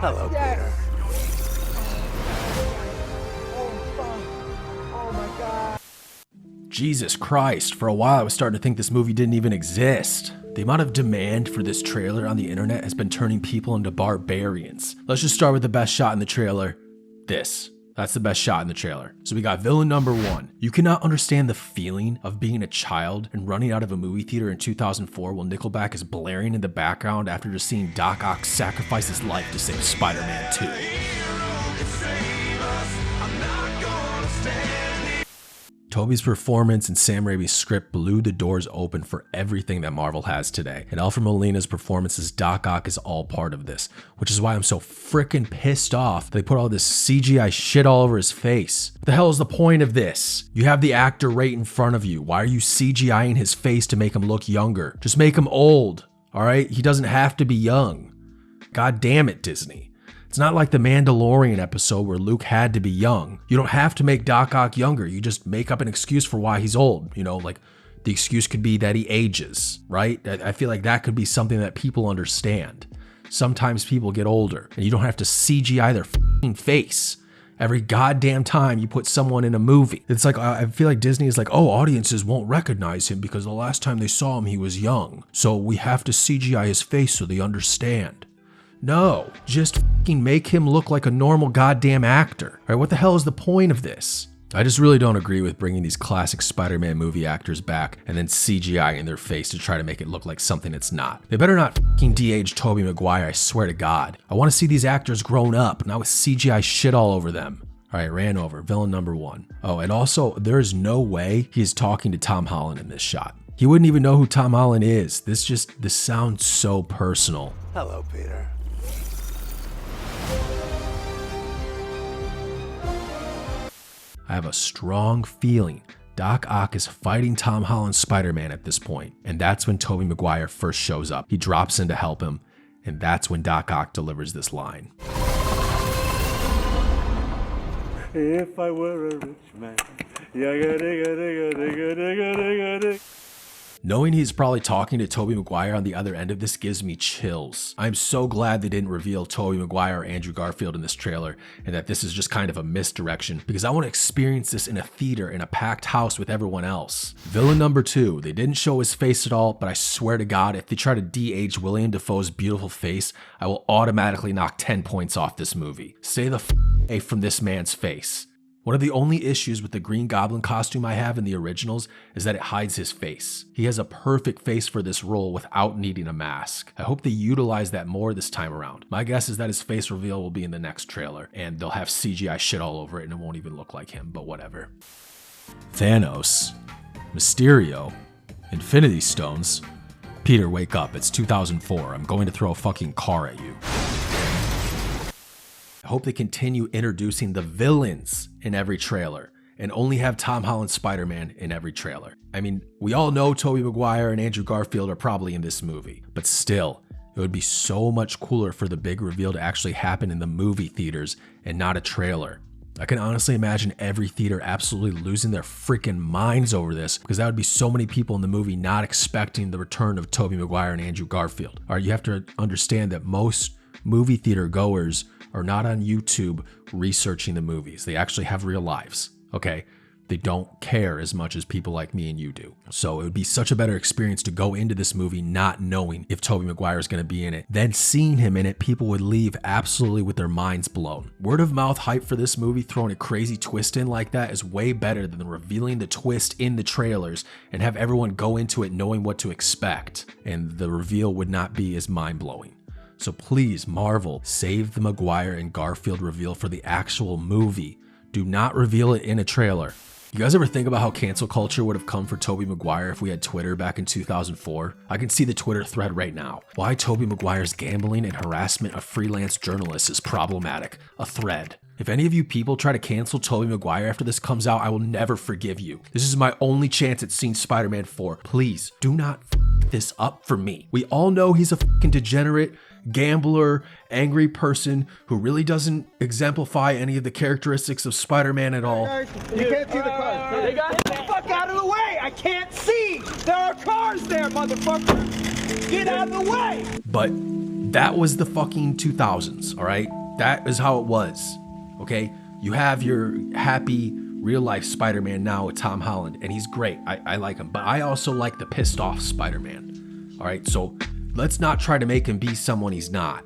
Hello, Peter. Oh my God. Jesus Christ, for a while I was starting to think this movie didn't even exist. The amount of demand for this trailer on the internet has been turning people into barbarians. Let's just start with the best shot in the trailer. That's the best shot in the trailer. So we got villain number 1. You cannot understand the feeling of being a child and running out of a movie theater in 2004 while Nickelback is blaring in the background after just seeing Doc Ock sacrifice his life to save Spider-Man 2. Tobey's performance and Sam Raimi's script blew the doors open for everything that Marvel has today, and Alfred Molina's performance as Doc Ock is all part of this, which is why I'm so freaking pissed off they put all this CGI shit all over his face. What the hell is the point of this? You have the actor right in front of you. Why are you CGIing his face to make him look younger? Just make him old, alright? He doesn't have to be young. God damn it, Disney. It's not like the Mandalorian episode where Luke had to be young. You don't have to make Doc Ock younger. You just make up an excuse for why he's old. You know, like the excuse could be that he ages, right? I feel like that could be something that people understand. Sometimes people get older and you don't have to CGI their fucking face every goddamn time you put someone in a movie. It's like, I feel like Disney is like, oh, audiences won't recognize him because the last time they saw him, he was young. So we have to CGI his face so they understand. No, just fucking make him look like a normal goddamn actor. All right, what the hell is the point of this? I just really don't agree with bringing these classic Spider-Man movie actors back and then CGI in their face to try to make it look like something it's not. They better not fucking de-age Tobey Maguire, I swear to God. I want to see these actors grown up, not with CGI shit all over them. All right, ran over. Villain number 1. Oh, and also, there is no way he's talking to Tom Holland in this shot. He wouldn't even know who Tom Holland is. This sounds so personal. Hello, Peter. I have a strong feeling Doc Ock is fighting Tom Holland's Spider-Man at this point, and that's when Tobey Maguire first shows up. He drops in to help him, and that's when Doc Ock delivers this line. If I were a rich man, Knowing he's probably talking to Tobey Maguire on the other end of this gives me chills. I'm so glad they didn't reveal Tobey Maguire or Andrew Garfield in this trailer and that this is just kind of a misdirection because I want to experience this in a theater in a packed house with everyone else. Villain number 2, they didn't show his face at all, but I swear to God, if they try to de-age William Dafoe's beautiful face, I will automatically knock 10 points off this movie. Stay the away from this man's face. One of the only issues with the Green Goblin costume I have in the originals is that it hides his face. He has a perfect face for this role without needing a mask. I hope they utilize that more this time around. My guess is that his face reveal will be in the next trailer, and they'll have CGI shit all over it and it won't even look like him, but whatever. Thanos, Mysterio, Infinity Stones. Peter, wake up, it's 2004. I'm going to throw a fucking car at you. I hope they continue introducing the villains in every trailer and only have Tom Holland's Spider-Man in every trailer. I mean, we all know Tobey Maguire and Andrew Garfield are probably in this movie, but still, it would be so much cooler for the big reveal to actually happen in the movie theaters and not a trailer. I can honestly imagine every theater absolutely losing their freaking minds over this because that would be so many people in the movie not expecting the return of Tobey Maguire and Andrew Garfield. All right, you have to understand that most movie theater goers are not on YouTube researching the movies. They actually have real lives, okay? They don't care as much as people like me and you do. So it would be such a better experience to go into this movie not knowing if Tobey Maguire is going to be in it. Then seeing him in it, people would leave absolutely with their minds blown. Word of mouth hype for this movie, throwing a crazy twist in like that is way better than revealing the twist in the trailers and have everyone go into it knowing what to expect. And the reveal would not be as mind-blowing. So please, Marvel, save the Maguire and Garfield reveal for the actual movie. Do not reveal it in a trailer. You guys ever think about how cancel culture would have come for Tobey Maguire if we had Twitter back in 2004? I can see the Twitter thread right now. Why Tobey Maguire's gambling and harassment of freelance journalists is problematic. A thread. If any of you people try to cancel Tobey Maguire after this comes out, I will never forgive you. This is my only chance at seeing Spider-Man 4. Please, do not f this up for me. We all know he's a fucking degenerate, gambler, angry person who really doesn't exemplify any of the characteristics of Spider-Man at all. You can't see the cars. Get the fuck out of the way! I can't see! There are cars there, motherfucker! Get out of the way! But That was the fucking 2000s, all right? That is how it was, okay? You have your happy real-life Spider-Man now with Tom Holland, and he's great. I like him, but I also like the pissed-off Spider-Man, all right? So let's not try to make him be someone he's not.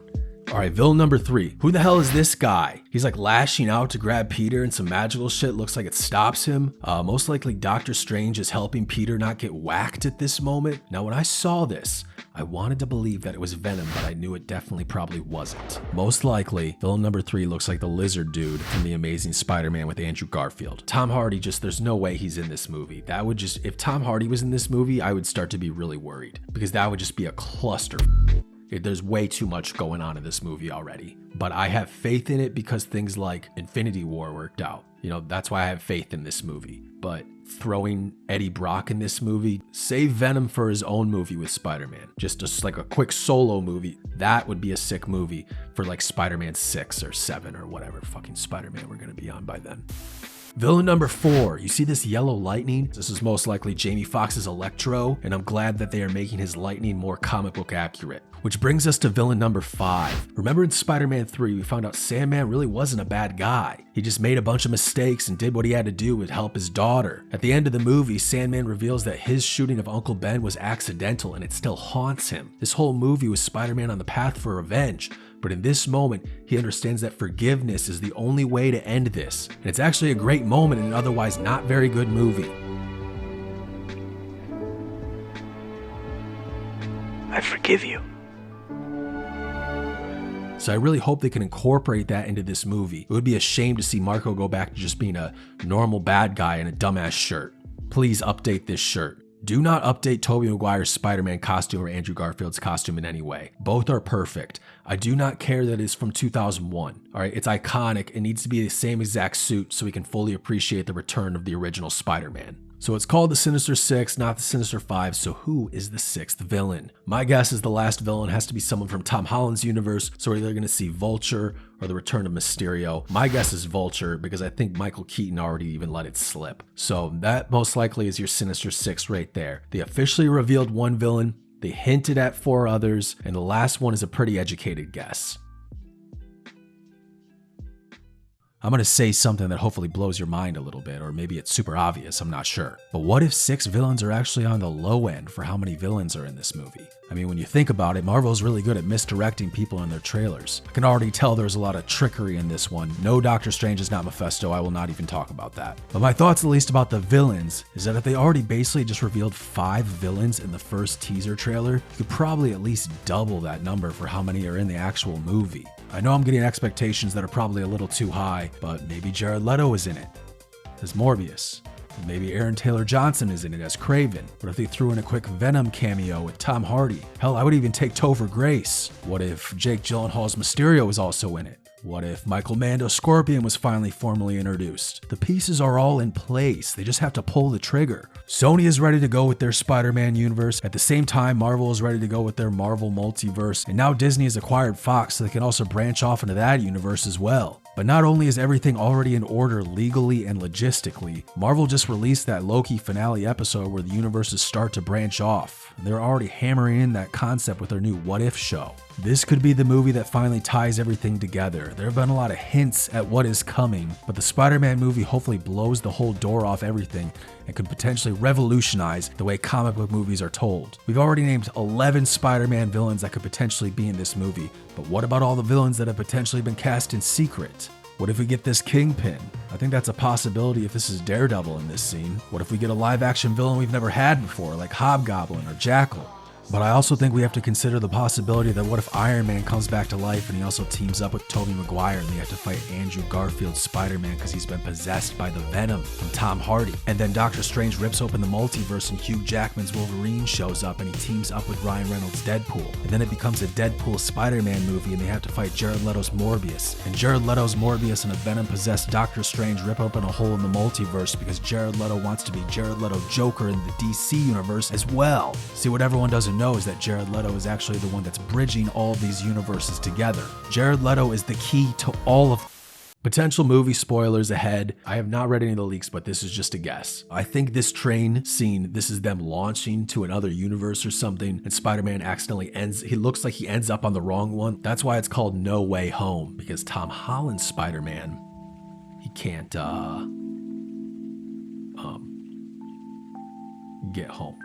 All right, villain number 3. Who the hell is this guy? He's like lashing out to grab Peter and some magical shit looks like it stops him. Most likely Doctor Strange is helping Peter not get whacked at this moment. Now, when I saw this, I wanted to believe that it was Venom, but I knew it definitely probably wasn't. Most likely, villain number 3 looks like the lizard dude from The Amazing Spider-Man with Andrew Garfield. Tom Hardy there's no way he's in this movie. If Tom Hardy was in this movie, I would start to be really worried because that would just be a cluster. There's way too much going on in this movie already, but I have faith in it because things like Infinity War worked out. You know, that's why I have faith in this movie. But throwing Eddie Brock in this movie, save Venom for his own movie with Spider-Man. Just like a quick solo movie. That would be a sick movie for like Spider-Man 6 or 7 or whatever fucking Spider-Man we're going to be on by then. Villain number 4, you see this yellow lightning? This is most likely Jamie Foxx's Electro, and I'm glad that they are making his lightning more comic book accurate. Which brings us to villain number 5. Remember in Spider-Man 3, we found out Sandman really wasn't a bad guy. He just made a bunch of mistakes and did what he had to do to help his daughter. At the end of the movie, Sandman reveals that his shooting of Uncle Ben was accidental and it still haunts him. This whole movie was Spider-Man on the path for revenge. But in this moment, he understands that forgiveness is the only way to end this. And it's actually a great moment in an otherwise not very good movie. I forgive you. So I really hope they can incorporate that into this movie. It would be a shame to see Marco go back to just being a normal bad guy in a dumbass shirt. Please update this shirt. Do not update Tobey Maguire's Spider-Man costume or Andrew Garfield's costume in any way. Both are perfect. I do not care that it's from 2001. All right, it's iconic. It needs to be the same exact suit so we can fully appreciate the return of the original Spider-Man. So it's called the Sinister Six, not the Sinister Five, so who is the 6th villain? My guess is the last villain has to be someone from Tom Holland's universe, so we're either going to see Vulture or the return of Mysterio. My guess is Vulture because I think Michael Keaton already even let it slip. So that most likely is your Sinister Six right there. They officially revealed one villain, they hinted at 4 others, and the last one is a pretty educated guess. I'm going to say something that hopefully blows your mind a little bit, or maybe it's super obvious, I'm not sure. But what if 6 villains are actually on the low end for how many villains are in this movie? I mean, when you think about it, Marvel's really good at misdirecting people in their trailers. I can already tell there's a lot of trickery in this one. No, Doctor Strange is not Mephisto, I will not even talk about that. But my thoughts, at least about the villains, is that if they already basically just revealed 5 villains in the first teaser trailer, you could probably at least double that number for how many are in the actual movie. I know I'm getting expectations that are probably a little too high, but maybe Jared Leto is in it as Morbius. Maybe Aaron Taylor Johnson is in it as Kraven. What if they threw in a quick Venom cameo with Tom Hardy? Hell, I would even take Topher Grace. What if Jake Gyllenhaal's Mysterio was also in it? What if Michael Mando's Scorpion was finally formally introduced? The pieces are all in place, they just have to pull the trigger. Sony is ready to go with their Spider-Man universe. At the same time, Marvel is ready to go with their Marvel multiverse. And now Disney has acquired Fox, so they can also branch off into that universe as well. But not only is everything already in order legally and logistically, Marvel just released that Loki finale episode where the universes start to branch off. They're already hammering in that concept with their new What If show. This could be the movie that finally ties everything together. There have been a lot of hints at what is coming, but the Spider-Man movie hopefully blows the whole door off everything and could potentially revolutionize the way comic book movies are told. We've already named 11 Spider-Man villains that could potentially be in this movie, but what about all the villains that have potentially been cast in secret? What if we get this Kingpin? I think that's a possibility if this is Daredevil in this scene. What if we get a live-action villain we've never had before, like Hobgoblin or Jackal? But I also think we have to consider the possibility that what if Iron Man comes back to life and he also teams up with Tobey Maguire and they have to fight Andrew Garfield's Spider-Man because he's been possessed by the venom from Tom Hardy. And then Doctor Strange rips open the multiverse and Hugh Jackman's Wolverine shows up and he teams up with Ryan Reynolds' Deadpool. And then it becomes a Deadpool Spider-Man movie and they have to fight Jared Leto's Morbius. And Jared Leto's Morbius and a venom-possessed Doctor Strange rip open a hole in the multiverse because Jared Leto wants to be Jared Leto Joker in the DC universe as well. See, what everyone doesn't know is that Jared Leto is actually the one that's bridging all these universes together. Jared Leto is the key to all of Potential movie spoilers ahead. I have not read any of the leaks, but this is just a guess. I think this train scene, this is them launching to another universe or something, and Spider-Man accidentally he looks like he ends up on the wrong one. That's why it's called No Way Home, because Tom Holland's Spider-Man, he can't get home.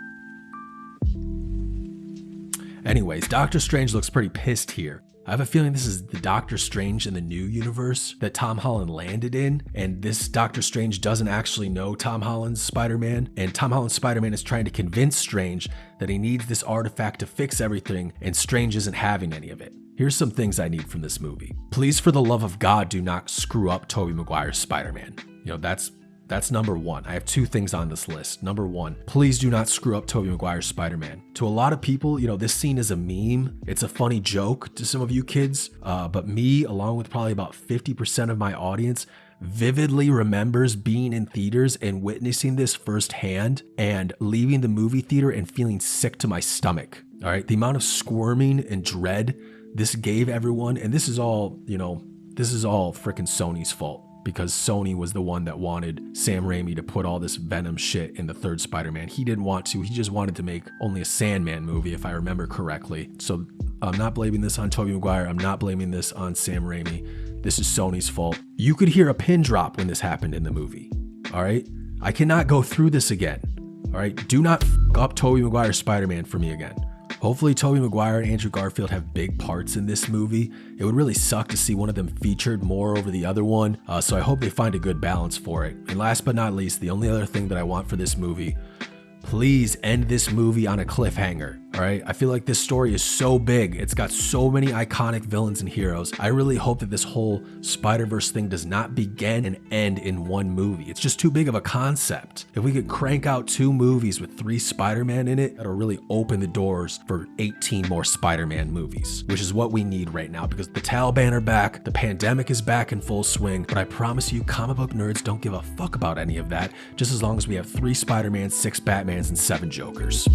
Anyways, Doctor Strange looks pretty pissed here. I have a feeling this is the Doctor Strange in the new universe that Tom Holland landed in, and this Doctor Strange doesn't actually know Tom Holland's Spider-Man, and Tom Holland's Spider-Man is trying to convince Strange that he needs this artifact to fix everything, and Strange isn't having any of it. Here's some things I need from this movie. Please, for the love of God, do not screw up Tobey Maguire's Spider-Man. You know, that's number one. I have two things on this list. Number one, please do not screw up Tobey Maguire's Spider-Man. To a lot of people, you know, this scene is a meme. It's a funny joke to some of you kids, but me, along with probably about 50% of my audience, vividly remembers being in theaters and witnessing this firsthand and leaving the movie theater and feeling sick to my stomach. All right, the amount of squirming and dread this gave everyone, and this is all, you know, this is all freaking Sony's fault, because Sony was the one that wanted Sam Raimi to put all this Venom shit in the third Spider-Man. He didn't want to. He just wanted to make only a Sandman movie, if I remember correctly. So I'm not blaming this on Tobey Maguire. I'm not blaming this on Sam Raimi. This is Sony's fault. You could hear a pin drop when this happened in the movie. All right? I cannot go through this again. All right? Do not f up Tobey Maguire's Spider-Man for me again. Hopefully Tobey Maguire and Andrew Garfield have big parts in this movie. It would really suck to see one of them featured more over the other one, so I hope they find a good balance for it. And last but not least, the only other thing that I want for this movie, please end this movie on a cliffhanger. All right, I feel like this story is so big. It's got so many iconic villains and heroes. I really hope that this whole Spider-Verse thing does not begin and end in one movie. It's just too big of a concept. If we could crank out 2 movies with 3 Spider-Man in it, that'll really open the doors for 18 more Spider-Man movies, which is what we need right now, because the Taliban are back, the pandemic is back in full swing, but I promise you, comic book nerds don't give a fuck about any of that, just as long as we have 3 Spider-Mans, 6 Batmans, and 7 Jokers.